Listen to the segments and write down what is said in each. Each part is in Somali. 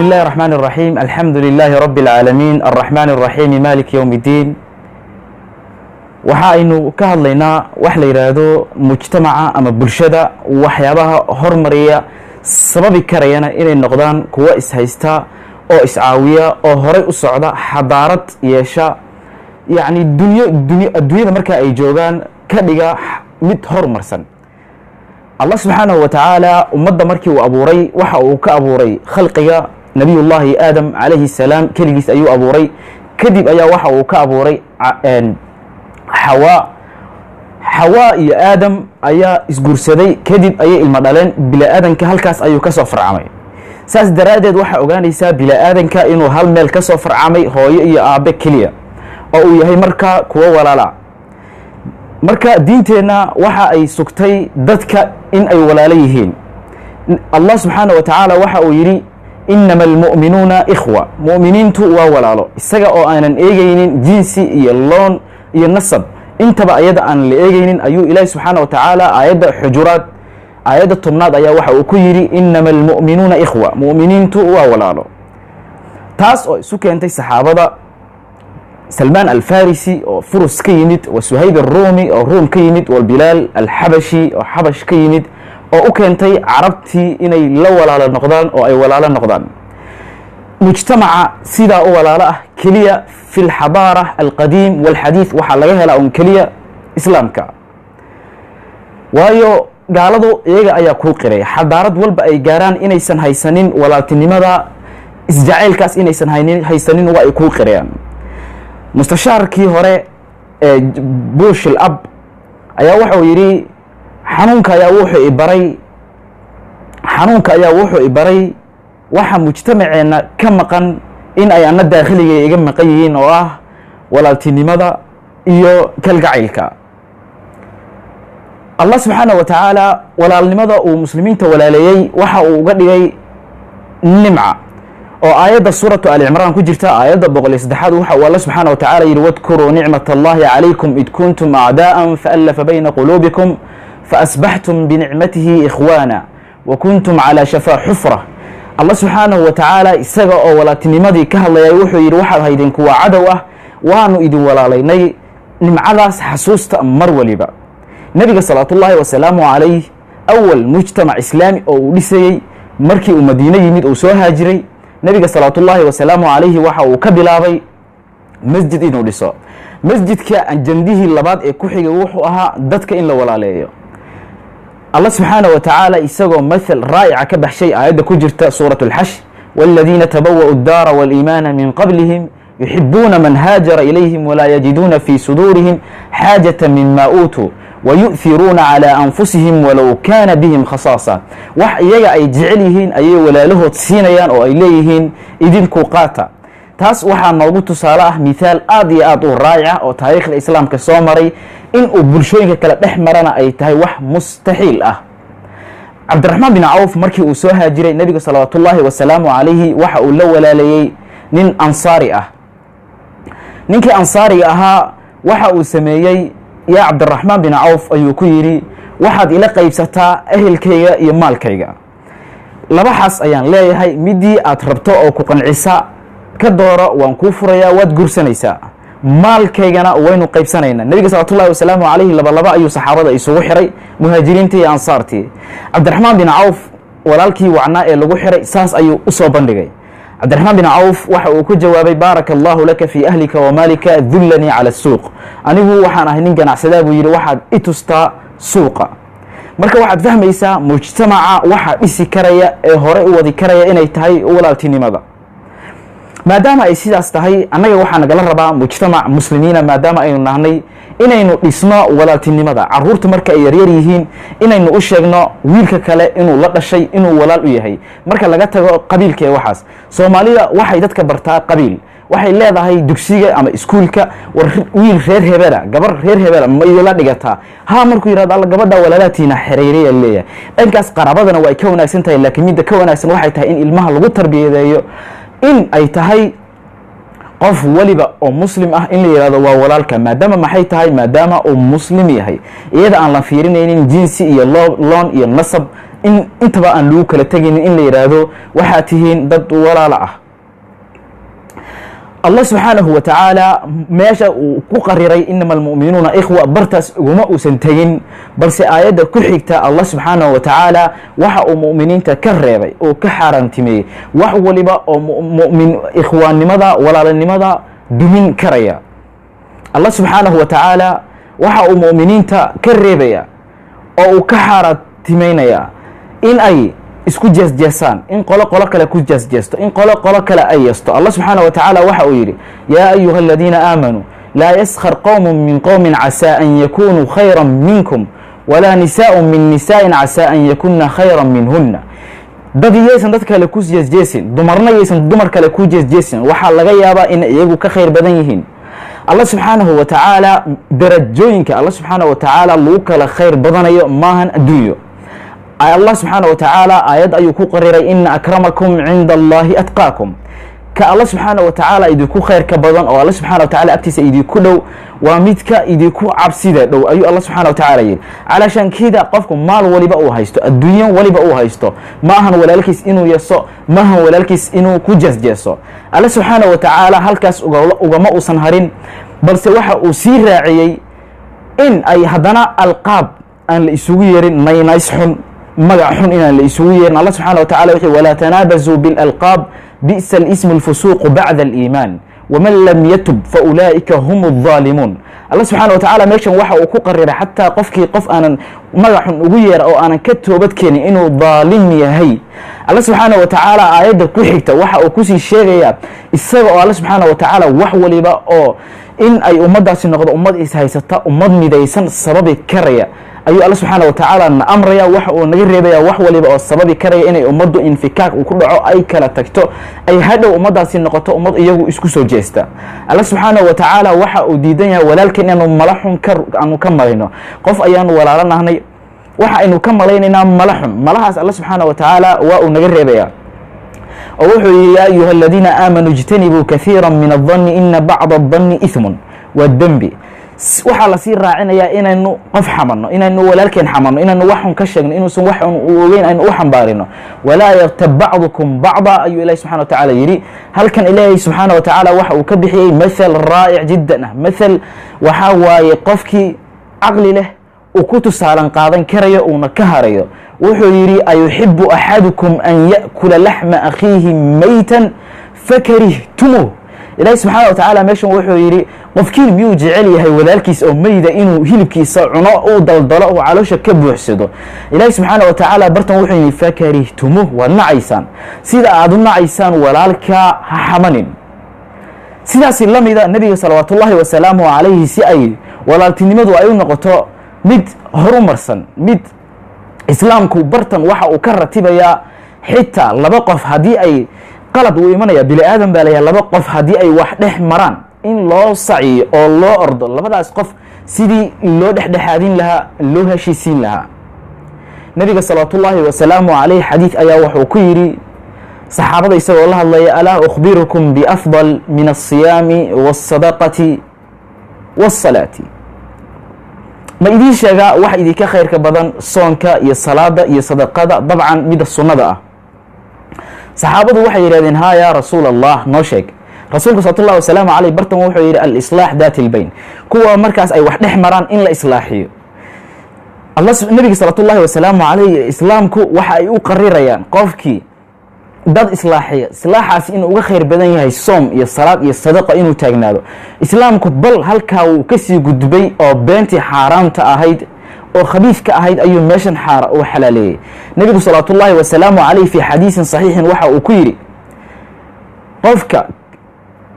الله الرحمن الرحيم الحمد لله رب العالمين الرحمن الرحيم مالك يوم الدين waxaaynu ka hadlaynaa wax la yiraahdo mujtamaca ama bulshada waxyaabaha hormariya sababi karayana inay noqdaan kuwa is haysta oo is caawiya oo horay u socda xadaarad yeesha yaani dunyada marka ay joogaan ka dhiga mid hormarsan Allah subhanahu wa ta'ala ummadda markii uu abuuray waxa uu ka abuuray khalqiga nabiyullaahi aadam alayhi salaam kaligiis ayuu abuuray kadib ayaa waxa uu ka abuuray حواء iyo aadam ayaa isguursaday kadib ayay ilma dhaleen bila aadanka halkaas ayuu ka soo farcamay saas daraadeed waxa ogaanaysaa bila aadanka inuu hal meel ka soo farcamay hooyo iyo aabe kaliya oo uu yahay marka kuwa walaala marka diinteena waxa ay sugtay dadka in ay walaalo yihiin Allah subhanahu wa ta'ala waxa uu yiri innamal mu'minuna ikhwa mu'miniintu waa walaalo isaga oo aanan eegaynin jinsi iyo loon iyo nasab intaba ayada aan la eegaynin ayuu ilaahay subhanahu wa ta'ala ayada xujuraat ayada tobnaad ayaa waxa uu ku yiri innamal mu'minuna ikhwa mu'miniintu waa walaalo taas oo isu keentay saxaabada Salman al-Farisi oo Furus ka yimid wa Suhayb al-Rumi oo Rum ka yimid wal Bilal al-Habashi oo Habash ka yimid oo u keentay carabtii inay la walaalo noqdaan oo ay walaalo noqdaan mujtamaca sida oo walaalo ah kaliya في الحضارة القديم والحديث waxa laga helaa on kaliya islaamka waayo gaaladu iyaga ayaa ku qiray xadaarad walba ay gaaraan inaysan haysanin walaaltinimada isjaceelkaas inaysan haysanin waa ay ku qirayaan mustashaarkii hore ee Bush al-Ab ayaa waxa uu yiri xanuunka ayaa wuxuu ibaray waxa mujtamaceena ka maqan in ay anna daakhiliga iga maqan yihiin oo ah walaaltinimada iyo kalgacaylka Allah subhanahu wa ta'ala walaalnimada uu muslimiinta walaaleeyay waxa uu uga dhigay nimca oo aayada suuratu al-imran ku jirta aayada 103 waxa uu Allah subhanahu wa ta'ala yiri wadkuru ni'matallahi alaykum id kuntum a'da'an fa'alafa bayna qulubikum فأصبحتم بنعمته إخوانا وكنتم على شفا حفرة الله سبحانه وتعالى isaga oo walaaltinimadii ka hadlayay wuxuu yiri waxaad haydin kuwa cadow ah waanu idin walaalaynay nimcadaas xasuusta mar waliba nabiga sallallahu wa salaamu alayhi awwal mujtamac islaami oo uu dhisay markii uu Madiina yimid oo soo haajiray nabiga sallallahu wa salaamu alayhi waxa uu ka bilaabay masjid inuu dhiso masjidka anjandihii labaad ee ku xigay wuxuu ahaa dadka in la walaaleeyo الله سبحانه وتعالى إساقو مثل رائع كبحشي آيات كجرت سورة الحشر والذين تبوأوا الدار والإيمان من قبلهم يحبون من هاجر إليهم ولا يجدون في صدورهم حاجة مما أوتوا ويؤثرون على أنفسهم ولو كان بهم خصاصة وحيا أي جعلهن أي ولا له تسينيان أو إليهن إذن كوقاتا taas waxaa noogu tusaale ah miثaal aad iyo aad u raacic oo taariikhda islaamka soo maray in uu bulshooyinka kala dhexmarana ay tahay wax mustaxiil ah Abdurrahman bin Auf markii uu soo haajiray nabiga sallallahu wa salaamu alayhi waxa uu la walaaleeyay nin ansaari ah ninkii ansaariga ahaa waxa uu sameeyay ya Abdurrahman bin Auf ayuu ku yiri waxaad ila qaybsataa ehelkayga iyo maalkayga labaxas ayaan leeyahay midii aad rabto oo ku qancisa ka dooro waan ku furayaa waad gursanaysaa maalkaygana waynu qaybsanaynaa nabiga sallallahu alayhi wasallam alayhi laba ayuu saxaabada isugu xiray muhaajiriinta iyo ansaartii Abdurrahman bin Auf walaalkii wacnaa ee lagu xiray saas ayuu u soo bandhigay Abdurrahman bin Auf waxa uu ku jawaabay barakallahu laka fi ahlika wa malika dhullani ala as-suuq anigu waxaan ahay nin ganacsada buu yiri waxaad i tustaa suuqa marka waxaad fahmaysaa mujtamaca waxa dhisi karaya ee hore u wadi karaya inay tahay walaaltinimada maadaama ay sidaas tahay annaga waxaa nagala rabaa mujtamac muslimiina maadaama aynu nahnay inaynu dhisno walaaltinimada caruurta marka ay yaryar yihiin inaynu u sheegno wiilka kale inuu la dhashay inuu walaal u yahay marka laga tago qabiilka ee waxaas Soomaalida waxay dadka bartaa qabiil waxay leedahay dugsiga ama iskuulka wiil reer hebela gabar reer hebela ma idila dhigataa ha markuu yiraahdo alla gabadha walaalaatiina xiriiriya leeyahay dhankaas qarabadana way ka wanaagsan tahay laakiin midda ka wanaagsan waxay tahay in ilmaha lagu tarbiyadeeyo in ay tahay qof waliba oo muslim ah in la yiraahdo waa walaalka maadaama maxay tahay maadaama uu muslim yahay iyada aan la fiirinaynin jinsi iyo loon iyo nasab in intaba aan lagu kala tegaynin in la yidhaahdo waxaad tihiin dad walaala ah. allah subxaanahu wa tacaala meesha uu ku qariray inama almu'minuuna ikhwa bartaas uguma uusan tegin, balse aayadda ku xigta allah subxaanahu wa tacaala waxa uu mu'miniinta ka reebay oo ka xaaraantimeeyey wax waliba oo mu'min ikhwaannimada walaalanimada dumin karaya. allah subxaanahu wa tacaala waxa uu mu'miniinta ka reebaya oo uu ka xaaraantimeynaya in ay isku jeesjeesaan, in qolo kale ku jeesjeesto, in qolo kale ay yeesto. allah subxaanaه wa tacaala waxa uu yidhi yaa ayuha aladiina aamanuu laa yaskar qowm min qowmin casaa an yakunuu khayra minkum walaa nisaء min nisaaءin casaa an yakuna khayra minhuna. dad yaysan dad kale ku jeesjeesin, dumarna yaysan dumar kale ku jeesjeesin, waxaa laga yaabaa in iyagu ka khayr badan yihiin. allah subxaanahu wa tacaala darajooyinka allah subxaanaه wa tacaala lagu kala khayr badanayo maahan adduunyo. allah subxaanaه wa tacaala aayad ayuu ku qariray ina akramakum cinda allahi atqaakum. ka allah subxaanaه wa tacaala idinku khayrka badan oo allah subxana wa tacala agtiisa idinku dhow waa midka idinku cabsida dhow ayuu allah subxana wa tacaala yidhi. calaashaankeeda qofku maal waliba uu haysto, adduunyo waliba uu haysto, ma ahan walaalkiis inuu yeso, ma ahan walaalkiis inuu ku jeesjeeso. allah subxaanaه wa tacaala halkaas ugama uusan harin, balse waxa uu sii raaciyey in ay haddana alqaab aan la isugu yeerin, naynays xun, magac xun inaan la isugu yeerin. allah subxana wa tacala wuxuu walaa tanaabazuu bilalqaab bi'sa alismu alfusuuqu bacda aliimaan waman lam yatub fa ulaa'ika hum aldaalimuun. allah subxana wa tacaala meeshan waxa uu ku qariray xataa qofkii qof aanan magac xun ugu yeera oo aanan ka toobad keenin inuu daalim yahay. allah subxaana wa tacaala aayadda ku xigta waxa uu kusii sheegayaa isaga oo allah subxaana wa tacaala wax waliba oo in ay ummaddaasi noqdo ummad ishaysata, ummad midaysan sababi karaya ayuu alla subxaana wa tacaala na amraya. waxa uu naga reebaya wax waliba oo sababi karaya inay ummaddu infikaak uu ku dhaco, ay kala tagto, ay hadhow ummaddaasi noqoto ummad iyagu isku soo jeesta. alla subxaana wa tacaala waxa uu diidan yahay walaalkeen inaanu mala xun aanu ka malayno. qof ayaanu walaalanahnay, waxa aynu ka malaynaynaa mala xun, malahaas alla subxaana wa tacaala waa uu naga reebaya oo wuxuu yihi yaa ayuha aladiina aamanuu ijtanibuu kahiira min adanni ina bacda adanni ihmun waa dembi. waxaa lasii raacinayaa inaynu qof xamanno, inaynu walaalkeen xamanno, inaynu waxun ka sheegno, inuusan wax un u ogeyn aynu u xambaarino. walaa yaktab bacdukum bacda ayuu ilahi subxana wa tacaala yidhi. halkan ilaahay subxaana wa tacaala waxa uu ka bixiyey mathal raa'ic jiddan ah. mathal waxaa waaye qofkii caqli leh uu ku tusaalan qaadan karayo uuna ka harayo. wuxuu yidhi ayuxibu axadukum an ya'kula laxma akhiihi maytan fakarihtumuuh. ilaahi subxaana wa tacaala meeshan wuxuu yidhi qofkiin miyuu jecel yahay walaalkiis oo meyda inuu hilibkiisa cuno uu daldalo oo caloosha ka buuxsado. ilaahi subxaana wa tacaala bartan wuxuu yidhi fakarihtumuuh, waad nacaysaan sida aad u nacaysaan walaalkaa ha xamanin. sidaasi la mida nebiga salawaatu ullaahi wasalaamuhu calayhi si ay walaaltinimadu ay u noqoto mid horumarsan, mid islaamku bartan waxa uu ka ratibayaa xitaa laba qof haddii ay qalad uu imanaya, bini aadan baa layahay, laba qof haddii ay wax dhex maraan in loo saciyo oo loo ordo labadaas qof sidii loo dhexdhexaadin lahaa, loo heshiisiin lahaa. nebiga salawaatu ullaahi wasalaamu calayh xadiid ayaa wuxuu ku yidhi saxaabada isagoo la hadlaya alaa ukhbirukum biafdal min alsiyaami waاsadaqati waاsalaati. ma idiin sheegaa wax idinka khayrka badan soonka iyo salaada iyo sadaqada, dabcan mida sunnada ah. saxaabadu waxay yidhahdeen haa yaa rasuul allah, noo sheeg. rasuulka salawatu ullahi wasalaamu caleyh bartan wuxuu yidhi alislaax daati lbayn, kuwa markaas ay wax dhex maraan in la islaaxiyo. nebiga salawatu ullahi wasalaamu caleyh islaamku waxa ay u qarirayaan qofkii dad islaaxiya, islaaxaasi inuu uga khayr badan yahay soom iyo salaad iyo sadaqa inuu taagnaado. islaamku bal halkaa wuu kasii gudbay oo beentii xaaraamta ahayd oo khabiifka ahayd ayuu meeshan uu xalaaleeyey. nebigu salawaatu ullaahi wasalaamu caleyh fii xadiisin saxiixin waxa uu ku yidhi qofka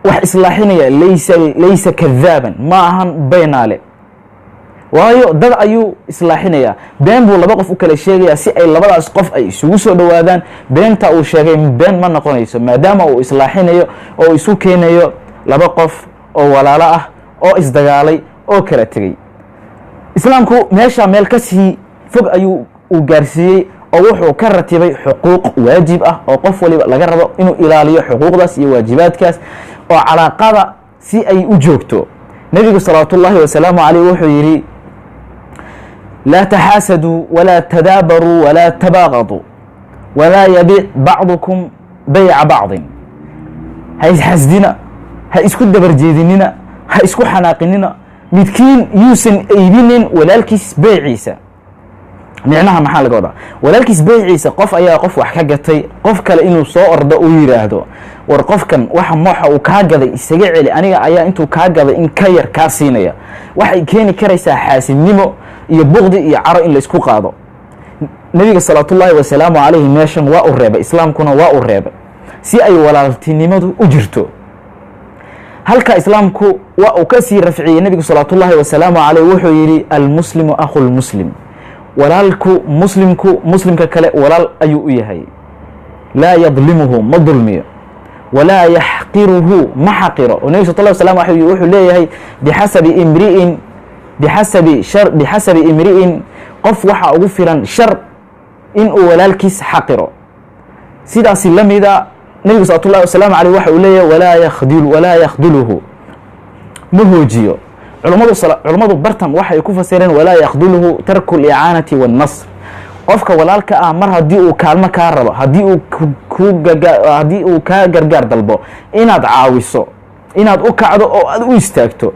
wax islaaxinaya laysa kadaaban, ma ahan beenaale, waayo dad ayuu islaaxinayaa. been buu laba qof u kala sheegayaa si ay labadaas qof ay isugu soo dhowaadaan. beenta uu sheegay been ma noqonayso maadaama uu islaaxinayo oo isu keenayo laba qof oo walaalo ah oo isdagaalay oo kala tegey. islaamku meesha meel ka sii fog ayuu uu gaarsiiyey oo wuxuu ka ratibay xuquuq waajib ah oo qof waliba laga rabo inuu ilaaliyo xuquuqdaas iyo waajibaadkaas oo calaaqada si ay u joogto. nebigu salawaatu ullaahi wasalaamu caleyh wuxuu yidhi laa taxaasaduu walaa tadaabaruu walaa tabaaqaduu walaa yabiic bacdukum bayca bacdin. ha isxasdina, ha isku dabarjeedinina, ha isku xanaaqinina, midkiin yuusan eybinin walaalkiis beyciisa. micnaha maxaa laga wadaa? walaalkiis beyciisa qof ayaa qof wax ka gatay, qof kale inuu soo ordo uu yidhaahdo war qofkan waxa mooxa uu kaa gaday isaga celi, aniga ayaa intuu kaa gaday in ka yar kaa siinaya. waxay keeni karaysaa xaasidnimo iyo buqdi iyo caro in la isku qaado. nebiga salawaatullaahi wasalaamu calayhi meeshan waa u reebay, islaamkuna waa u reebay si ay walaaltinimadu u jirto. halka islaamku waa uu ka sii rafciyey nebigu salawaatullaahi wasalaamu calayh, wuxuu yidhi almuslimu akhu lmuslim, walaalku muslimku muslimka kale walaal ayuu u yahay. laa yadlimuhu ma dulmiyo, walaa yaxqiruhu ma xaqiro. oo nebigu sal slam wuxuu leeyahay bixasabi imri'in qof waxaa ugu filan shar inuu walaalkiis xaqiro. sidaasi la mida nebigu salawatullahi wasalaamu caleyh waxa uu leeyahay walaa yakhduluhu ma hoojiyo. culummadu bartan waxay ku fasireen walaa yakhduluhu tarku licaanati waannasr. qofka walaalka ah mar haddii uu kaalmo kaa rabo, haddii uu kaa gargaar dalbo, inaad caawiso, inaad u kacdo oo aad u istaagto.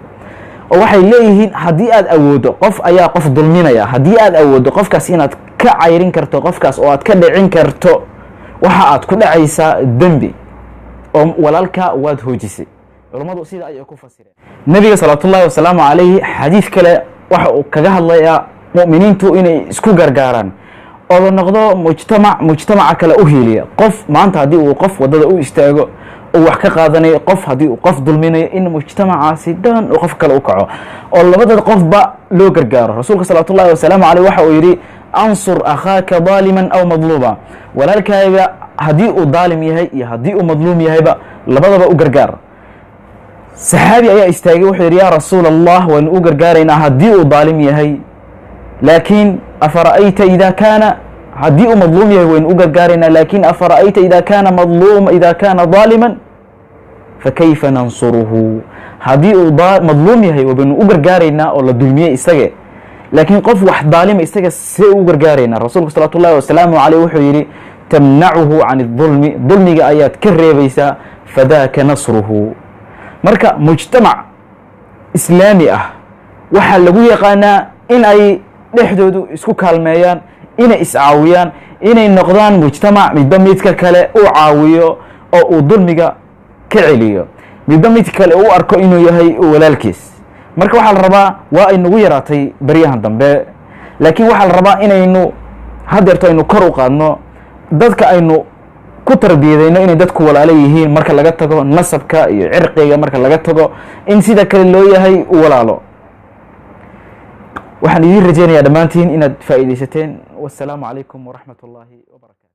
oo waxay leeyihiin haddii aad awoodo, qof ayaa qof dulminaya, haddii aad awoodo qofkaas inaad ka cayrin karto qofkaas oo aad ka dhicin karto, waxa aad ku dhacaysaa dembi oo walaalka waad hoojisay. culummadu sida ayay ku fasireen. nebiga salawaatullaahi wasalaamu calayhi xadiid kale waxa uu kaga hadlayaa mu'miniintu inay isku gargaaraan oo la noqdo mujtamaca kale u hiiliya. qof maanta haddii uu qof waddada u istaago uu wax ka qaadanayo, qof haddii uu qof dulminayo, in mujtamacaasi dhan uu qof kale u kaco oo labada qofba loo gargaaro. rasuulka salawaatullaahi wasalaamu calayh waxa uu yidhi ansur akhaaka daaliman aw madluuma, walaalkaaga haddii uu daalim yahay iyo haddii uu madluum yahayba labadaba u gargaar. saxaabi ayaa istaagay wuxuu yidhi yaa rasuula allah waanu u gargaaraynaa haddii uu daalim yahay, laakiin afara'ayta idaa kaana haddii uu madluum yahay waynu u gargaaraynaa, laakiin afara'ayta idaa kaana daaliman fakayfa nansuruhu. haddii uu madluum yahay wabaynu u gargaaraynaa oo la dulmiyey isage, laakiin qof wax daalima isaga see u gargaaraynaa? rasuulku salawaatullaahi wasalaamu caleyh wuxuu yidhi tamnacuhu can idulmi, dulmiga ayaad ka reebaysaa, fadaaka nasruhu. marka mujtamac islaami ah waxaa lagu yaqaanaa in ay dhexdoodu isku kaalmeeyaan, inay iscaawiyaan, inay noqdaan mujtamac midba midka kale u caawiyo oo uu dulmiga ka celiyo, midba mid kale u arko inuu yahay walaalkiis. marka waxaa la rabaa, waa ay nagu yaraatay baryahan dambe, laakiin waxaa la rabaa inaynu hadeerto aynu kor u qaadno, dadka aynu ku tarbiyadayno inay dadku walaalo yihiin, marka laga tago nasabka iyo cirqiga, marka laga tago in sida kale loo yahay u walaalo. waxaan idiin rajeynayaa dhammaantiin inaad faa'iidaysateen. wassalaamu calaykum waraxmat ullaahi wabarakatu.